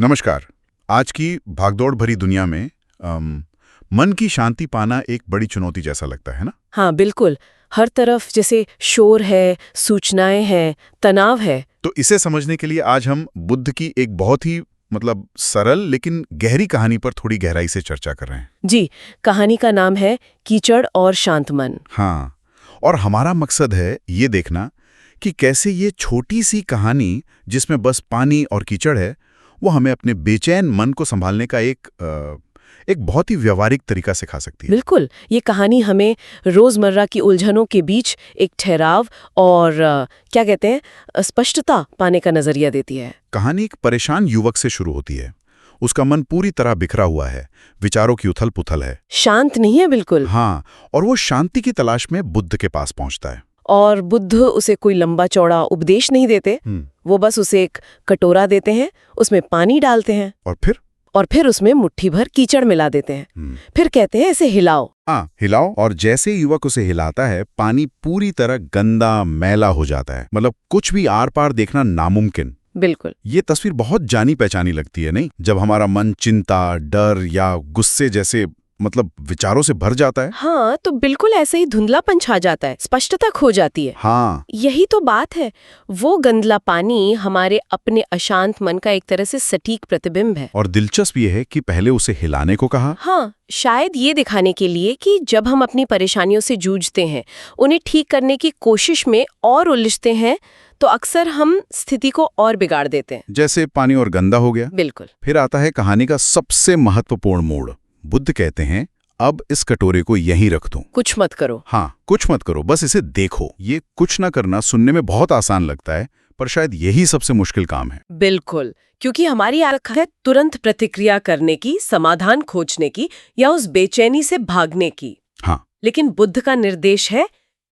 नमस्कार। आज की भागदौड़ भरी दुनिया में मन की शांति पाना एक बड़ी चुनौती जैसा लगता है ना। हाँ बिल्कुल। हर तरफ जैसे शोर है, सूचनाएं हैं, तनाव है। तो इसे समझने के लिए आज हम बुद्ध की एक बहुत ही सरल लेकिन गहरी कहानी पर थोड़ी गहराई से चर्चा कर रहे हैं। जी, कहानी का नाम है कीचड़ और शांत मन। हाँ, और हमारा मकसद है ये देखना कि कैसे ये छोटी सी कहानी जिसमें बस पानी और कीचड़ है, वो हमें अपने बेचैन मन को संभालने का एक बहुत ही व्यवहारिक तरीका सिखा सकती है। बिल्कुल, ये कहानी हमें रोजमर्रा की उलझनों के बीच एक ठहराव और क्या कहते हैं, स्पष्टता पाने का नजरिया देती है। कहानी एक परेशान युवक से शुरू होती है। उसका मन पूरी तरह बिखरा हुआ है, विचारों की उथल पुथल है, शांत नहीं है बिल्कुल। हाँ, और वो शांति की तलाश में बुद्ध के पास पहुंचता है। और बुद्ध उसे कोई लंबा चौड़ा उपदेश नहीं देते, वो बस उसे एक कटोरा देते हैं, उसमें पानी डालते हैं और फिर उसमें मुट्ठी भर कीचड़ मिला देते हैं। फिर कहते हैं इसे हिलाओ। हिलाओ, और जैसे युवक उसे हिलाता है, पानी पूरी तरह गंदा मैला हो जाता है। मतलब कुछ भी आर पार देखना नामुमकिन। बिल्कुल। ये तस्वीर बहुत जानी पहचानी लगती है, नहीं? जब हमारा मन चिंता, डर या गुस्से जैसे विचारों से भर जाता है। हाँ, तो बिल्कुल ऐसे ही धुंधलापन छा जाता है, स्पष्टता खो जाती है। हाँ, यही तो बात है। वो गंदला पानी हमारे अपने अशांत मन का एक तरह से सटीक प्रतिबिंब है। और दिलचस्प ये है कि पहले उसे हिलाने को कहा। हाँ, शायद ये दिखाने के लिए कि जब हम अपनी परेशानियों से जूझते हैं, उन्हें ठीक करने की कोशिश में और उलझते हैं, तो अक्सर हम स्थिति को और बिगाड़ देते हैं। जैसे पानी और गंदा हो गया। बिल्कुल। फिर आता है कहानी का सबसे महत्वपूर्ण मोड़। बुद्ध कहते हैं, अब इस कटोरे को यहीं रख दो, कुछ मत करो। हाँ, कुछ मत करो, बस इसे देखो। ये कुछ ना करना सुनने में बहुत आसान लगता है, पर शायद यही सबसे मुश्किल काम है। बिल्कुल, क्योंकि हमारी आदत है तुरंत प्रतिक्रिया करने की, समाधान खोजने की या उस बेचैनी से भागने की। हाँ, लेकिन बुद्ध का निर्देश है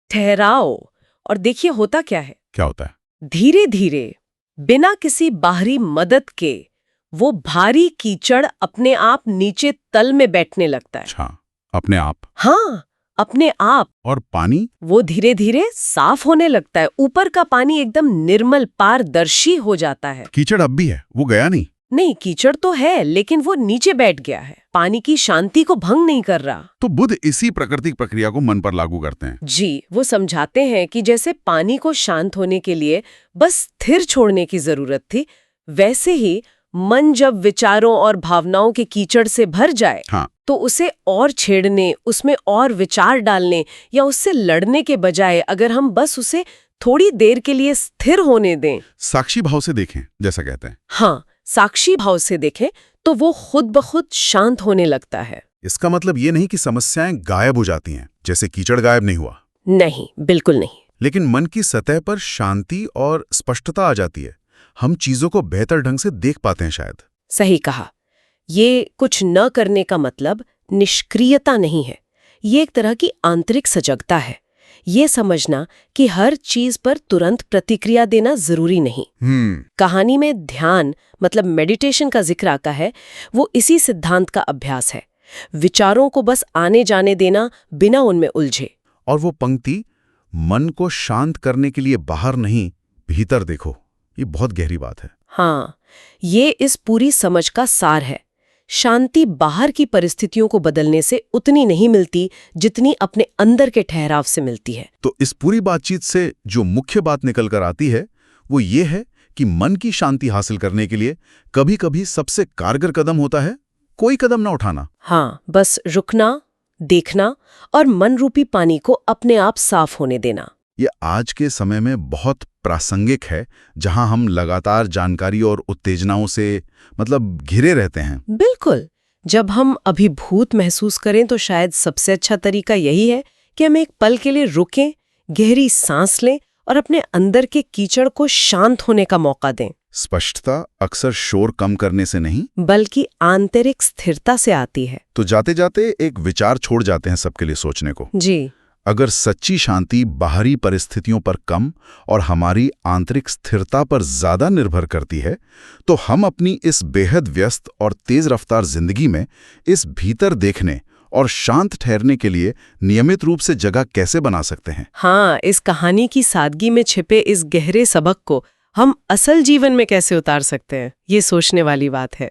ठहराओ। और देखिए होता क्या है। क्या होता है? धीरे धीरे, बिना किसी बाहरी मदद के, वो भारी कीचड़ अपने आप नीचे तल में बैठने लगता है। अच्छा, अपने आप? हाँ, अपने आप। और पानी? वो धीरे धीरे साफ होने लगता है। ऊपर का पानी एकदम निर्मल, पारदर्शी हो जाता है। कीचड़ अब भी है, वो गया नहीं? नहीं, कीचड़ तो है, लेकिन वो नीचे बैठ गया है। पानी की शांति को भंग नहीं कर रहा। तो बुद्ध इसी प्राकृतिक प्रक्रिया को मन पर लागू करते हैं। जी, वो समझाते हैं कि जैसे पानी को शांत होने के लिए बस स्थिर छोड़ने की जरूरत थी, वैसे ही मन जब विचारों और भावनाओं के कीचड़ से भर जाए, हाँ, तो उसे और छेड़ने, उसमें और विचार डालने या उससे लड़ने के बजाय अगर हम बस उसे थोड़ी देर के लिए स्थिर होने दें, साक्षी भाव से देखें, जैसा कहते हैं। हाँ, साक्षी भाव से देखें, तो वो खुद ब खुद शांत होने लगता है। इसका मतलब ये नहीं कि समस्याएं गायब हो जाती हैं, जैसे कीचड़ गायब नहीं हुआ। नहीं, बिल्कुल नहीं। लेकिन मन की सतह पर शांति और स्पष्टता आ जाती है। हम चीजों को बेहतर ढंग से देख पाते हैं शायद। सही कहा। ये कुछ न करने का मतलब निष्क्रियता नहीं है। ये एक तरह की आंतरिक सजगता है। ये समझना कि हर चीज पर तुरंत प्रतिक्रिया देना जरूरी नहीं। कहानी में ध्यान मेडिटेशन का जिक्र आता है, वो इसी सिद्धांत का अभ्यास है। विचारों को बस आने जाने देना बिना उनमें उलझे। और वो पंक्ति, मन को शांत करने के लिए बाहर नहीं, भीतर देखो, ये बहुत गहरी बात है। हाँ, ये इस पूरी समझ का सार है। शांति बाहर की परिस्थितियों को बदलने से उतनी नहीं मिलती जितनी अपने अंदर के ठहराव से मिलती है। तो इस पूरी बातचीत से जो मुख्य बात निकल कर आती है, वो ये है कि मन की शांति हासिल करने के लिए कभी-कभी सबसे कारगर कदम होता है कोई कदम ना उठाना। हाँ, बस रुकना, देखना और मन रूपी पानी को अपने आप साफ होने देना। ये आज के समय में बहुत प्रासंगिक है, जहां हम लगातार जानकारी और उत्तेजनाओं से घिरे रहते हैं। बिल्कुल। जब हम अभिभूत महसूस करें तो शायद सबसे अच्छा तरीका यही है कि हम एक पल के लिए रुकें, गहरी सांस लें और अपने अंदर के कीचड़ को शांत होने का मौका दें। स्पष्टता अक्सर शोर कम करने से नहीं, बल्कि आंतरिक स्थिरता से आती है। तो जाते जाते एक विचार छोड़ जाते हैं सबके लिए सोचने को। जी, अगर सच्ची शांति बाहरी परिस्थितियों पर कम और हमारी आंतरिक स्थिरता पर ज्यादा निर्भर करती है, तो हम अपनी इस बेहद व्यस्त और तेज रफ्तार जिंदगी में इस भीतर देखने और शांत ठहरने के लिए नियमित रूप से जगह कैसे बना सकते हैं? हाँ, इस कहानी की सादगी में छिपे इस गहरे सबक को हम असल जीवन में कैसे उतार सकते हैं, ये सोचने वाली बात है।